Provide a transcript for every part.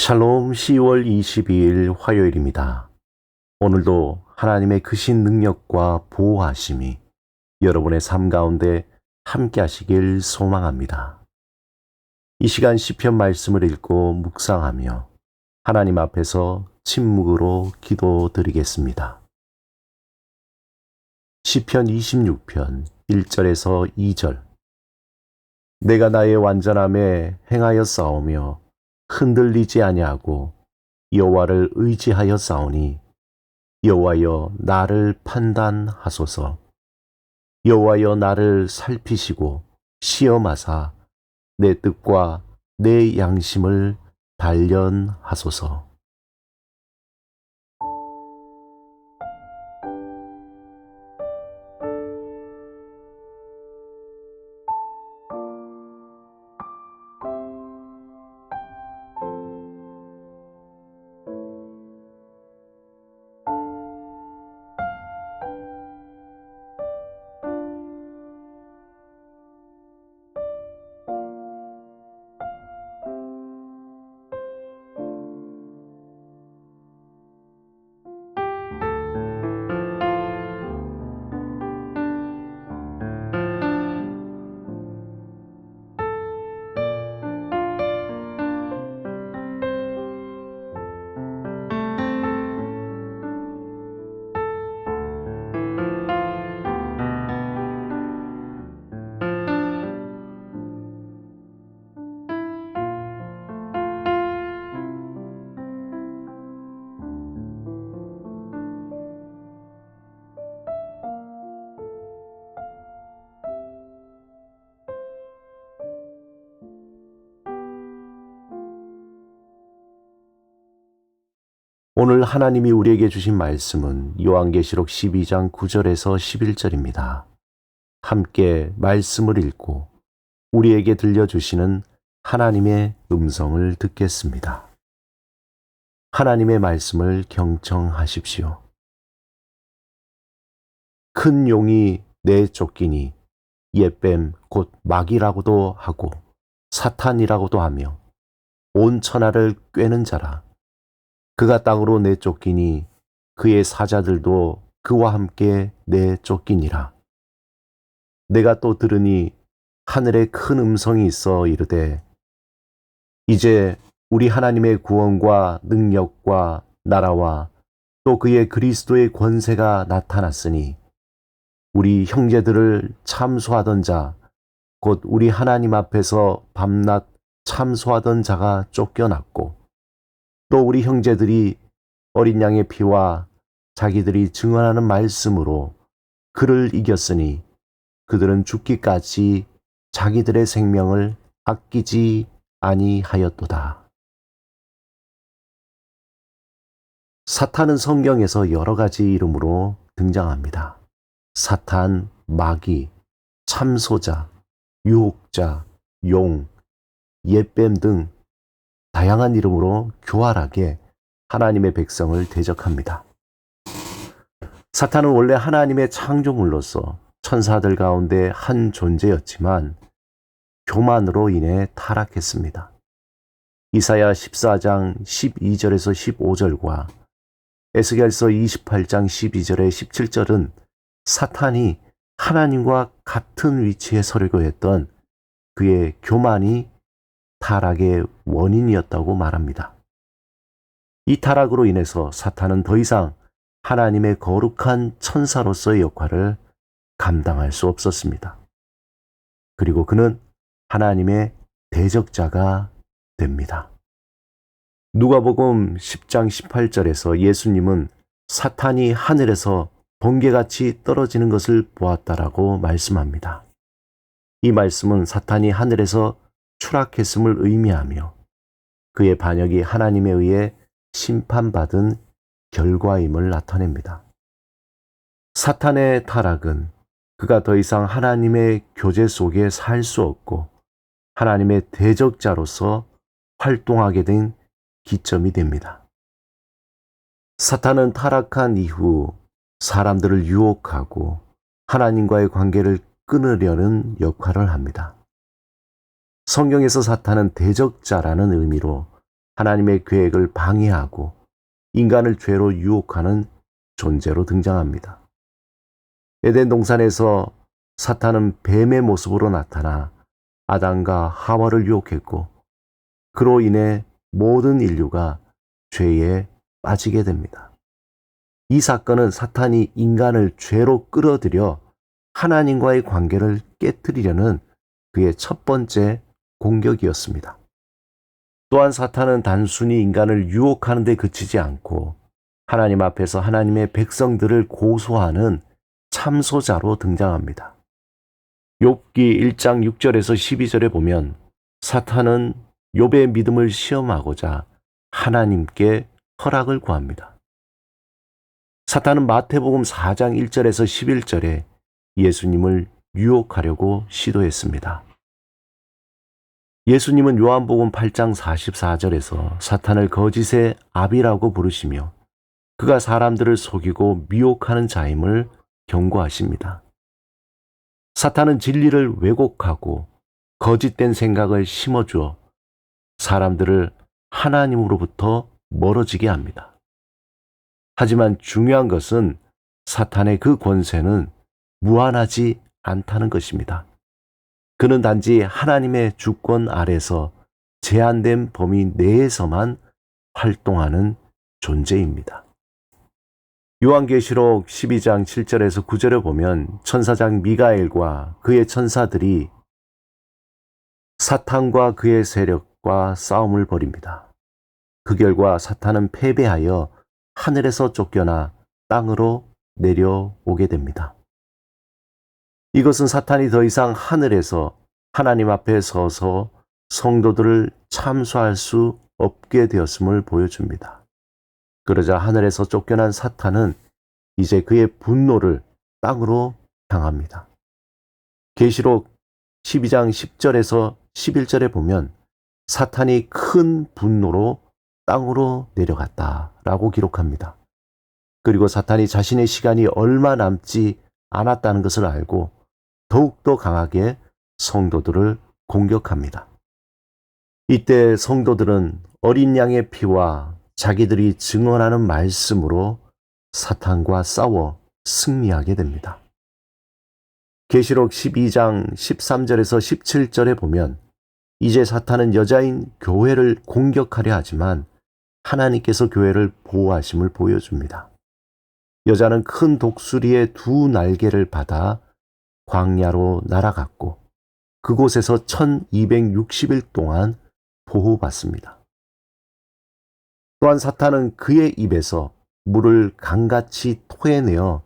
샬롬 10월 22일 화요일입니다. 오늘도 하나님의 크신 능력과 보호하심이 여러분의 삶 가운데 함께 하시길 소망합니다. 이 시간 시편 말씀을 읽고 묵상하며 하나님 앞에서 침묵으로 기도드리겠습니다. 시편 26편 1절에서 2절. 내가 나의 완전함에 행하여 싸우며 흔들리지 아니하고 여호와를 의지하여 싸우니 여호와여 나를 판단하소서. 여호와여 나를 살피시고 시험하사 내 뜻과 내 양심을 단련하소서. 오늘 하나님이 우리에게 주신 말씀은 요한계시록 12장 9절에서 11절입니다. 함께 말씀을 읽고 우리에게 들려주시는 하나님의 음성을 듣겠습니다. 하나님의 말씀을 경청하십시오. 큰 용이 내쫓기니 옛뱀 곧 마귀라고도 하고 사탄이라고도 하며 온 천하를 꿰는 자라. 그가 땅으로 내쫓기니 그의 사자들도 그와 함께 내쫓기니라. 내가 또 들으니 하늘에 큰 음성이 있어 이르되 이제 우리 하나님의 구원과 능력과 나라와 또 그의 그리스도의 권세가 나타났으니 우리 형제들을 참소하던 자 곧 우리 하나님 앞에서 밤낮 참소하던 자가 쫓겨났고 또 우리 형제들이 어린 양의 피와 자기들이 증언하는 말씀으로 그를 이겼으니 그들은 죽기까지 자기들의 생명을 아끼지 아니하였도다. 사탄은 성경에서 여러 가지 이름으로 등장합니다. 사탄, 마귀, 참소자, 유혹자, 용, 옛뱀 등 다양한 이름으로 교활하게 하나님의 백성을 대적합니다. 사탄은 원래 하나님의 창조물로서 천사들 가운데 한 존재였지만 교만으로 인해 타락했습니다. 이사야 14장 12절에서 15절과 에스겔서 28장 12절에 17절은 사탄이 하나님과 같은 위치에 서려고 했던 그의 교만이 타락의 원인이었다고 말합니다. 이 타락으로 인해서 사탄은 더 이상 하나님의 거룩한 천사로서의 역할을 감당할 수 없었습니다. 그리고 그는 하나님의 대적자가 됩니다. 누가복음 10장 18절에서 예수님은 사탄이 하늘에서 번개같이 떨어지는 것을 보았다라고 말씀합니다. 이 말씀은 사탄이 하늘에서 추락했음을 의미하며 그의 반역이 하나님에 의해 심판받은 결과임을 나타냅니다. 사탄의 타락은 그가 더 이상 하나님의 교제 속에 살 수 없고 하나님의 대적자로서 활동하게 된 기점이 됩니다. 사탄은 타락한 이후 사람들을 유혹하고 하나님과의 관계를 끊으려는 역할을 합니다. 성경에서 사탄은 대적자라는 의미로 하나님의 계획을 방해하고 인간을 죄로 유혹하는 존재로 등장합니다. 에덴 동산에서 사탄은 뱀의 모습으로 나타나 아담과 하와를 유혹했고 그로 인해 모든 인류가 죄에 빠지게 됩니다. 이 사건은 사탄이 인간을 죄로 끌어들여 하나님과의 관계를 깨뜨리려는 그의 첫 번째 공격이었습니다. 또한 사탄은 단순히 인간을 유혹하는 데 그치지 않고 하나님 앞에서 하나님의 백성들을 고소하는 참소자로 등장합니다. 욥기 1장 6절에서 12절에 보면 사탄은 욥의 믿음을 시험하고자 하나님께 허락을 구합니다. 사탄은 마태복음 4장 1절에서 11절에 예수님을 유혹하려고 시도했습니다. 예수님은 요한복음 8장 44절에서 사탄을 거짓의 아비라고 부르시며 그가 사람들을 속이고 미혹하는 자임을 경고하십니다. 사탄은 진리를 왜곡하고 거짓된 생각을 심어주어 사람들을 하나님으로부터 멀어지게 합니다. 하지만 중요한 것은 사탄의 그 권세는 무한하지 않다는 것입니다. 그는 단지 하나님의 주권 아래서 제한된 범위 내에서만 활동하는 존재입니다. 요한계시록 12장 7절에서 9절에 보면 천사장 미가엘과 그의 천사들이 사탄과 그의 세력과 싸움을 벌입니다. 그 결과 사탄은 패배하여 하늘에서 쫓겨나 땅으로 내려오게 됩니다. 이것은 사탄이 더 이상 하늘에서 하나님 앞에 서서 성도들을 참소할 수 없게 되었음을 보여줍니다. 그러자 하늘에서 쫓겨난 사탄은 이제 그의 분노를 땅으로 향합니다. 계시록 12장 10절에서 11절에 보면 사탄이 큰 분노로 땅으로 내려갔다라고 기록합니다. 그리고 사탄이 자신의 시간이 얼마 남지 않았다는 것을 알고 더욱더 강하게 성도들을 공격합니다. 이때 성도들은 어린 양의 피와 자기들이 증언하는 말씀으로 사탄과 싸워 승리하게 됩니다. 계시록 12장 13절에서 17절에 보면 이제 사탄은 여자인 교회를 공격하려 하지만 하나님께서 교회를 보호하심을 보여줍니다. 여자는 큰 독수리의 두 날개를 받아 광야로 날아갔고 그곳에서 1260일 동안 보호받습니다. 또한 사탄은 그의 입에서 물을 강같이 토해내어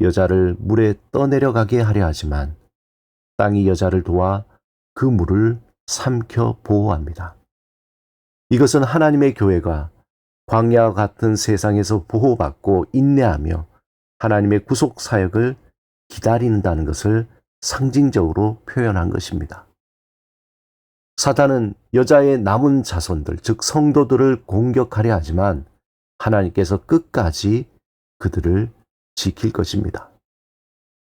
여자를 물에 떠내려가게 하려 하지만 땅이 여자를 도와 그 물을 삼켜 보호합니다. 이것은 하나님의 교회가 광야와 같은 세상에서 보호받고 인내하며 하나님의 구속 사역을 기다린다는 것을 상징적으로 표현한 것입니다. 사탄은 여자의 남은 자손들, 즉 성도들을 공격하려 하지만 하나님께서 끝까지 그들을 지킬 것입니다.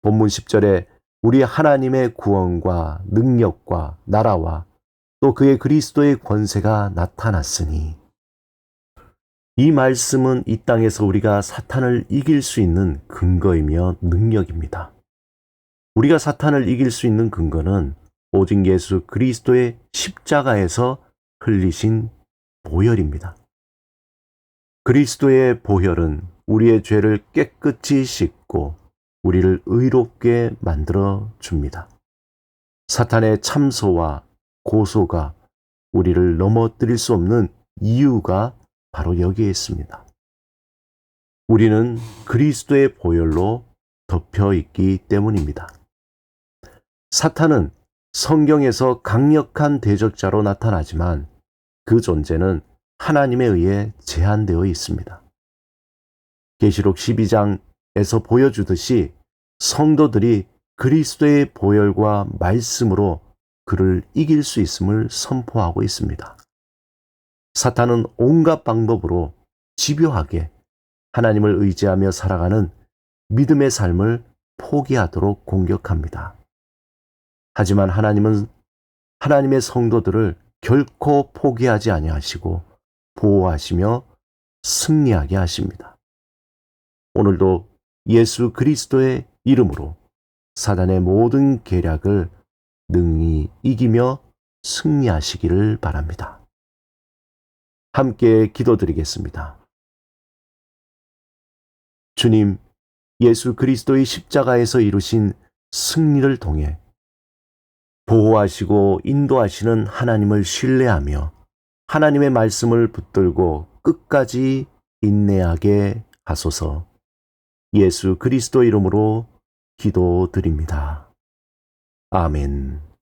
본문 10절에 우리 하나님의 구원과 능력과 나라와 또 그의 그리스도의 권세가 나타났으니 이 말씀은 이 땅에서 우리가 사탄을 이길 수 있는 근거이며 능력입니다. 우리가 사탄을 이길 수 있는 근거는 오직 예수 그리스도의 십자가에서 흘리신 보혈입니다. 그리스도의 보혈은 우리의 죄를 깨끗이 씻고 우리를 의롭게 만들어 줍니다. 사탄의 참소와 고소가 우리를 넘어뜨릴 수 없는 이유가 바로 여기에 있습니다. 우리는 그리스도의 보혈로 덮여 있기 때문입니다. 사탄은 성경에서 강력한 대적자로 나타나지만 그 존재는 하나님에 의해 제한되어 있습니다. 계시록 12장에서 보여주듯이 성도들이 그리스도의 보혈과 말씀으로 그를 이길 수 있음을 선포하고 있습니다. 사탄은 온갖 방법으로 집요하게 하나님을 의지하며 살아가는 믿음의 삶을 포기하도록 공격합니다. 하지만 하나님은 하나님의 성도들을 결코 포기하지 아니하시고 보호하시며 승리하게 하십니다. 오늘도 예수 그리스도의 이름으로 사단의 모든 계략을 능히 이기며 승리하시기를 바랍니다. 함께 기도드리겠습니다. 주님, 예수 그리스도의 십자가에서 이루신 승리를 통해 보호하시고 인도하시는 하나님을 신뢰하며 하나님의 말씀을 붙들고 끝까지 인내하게 하소서. 예수 그리스도 이름으로 기도드립니다. 아멘.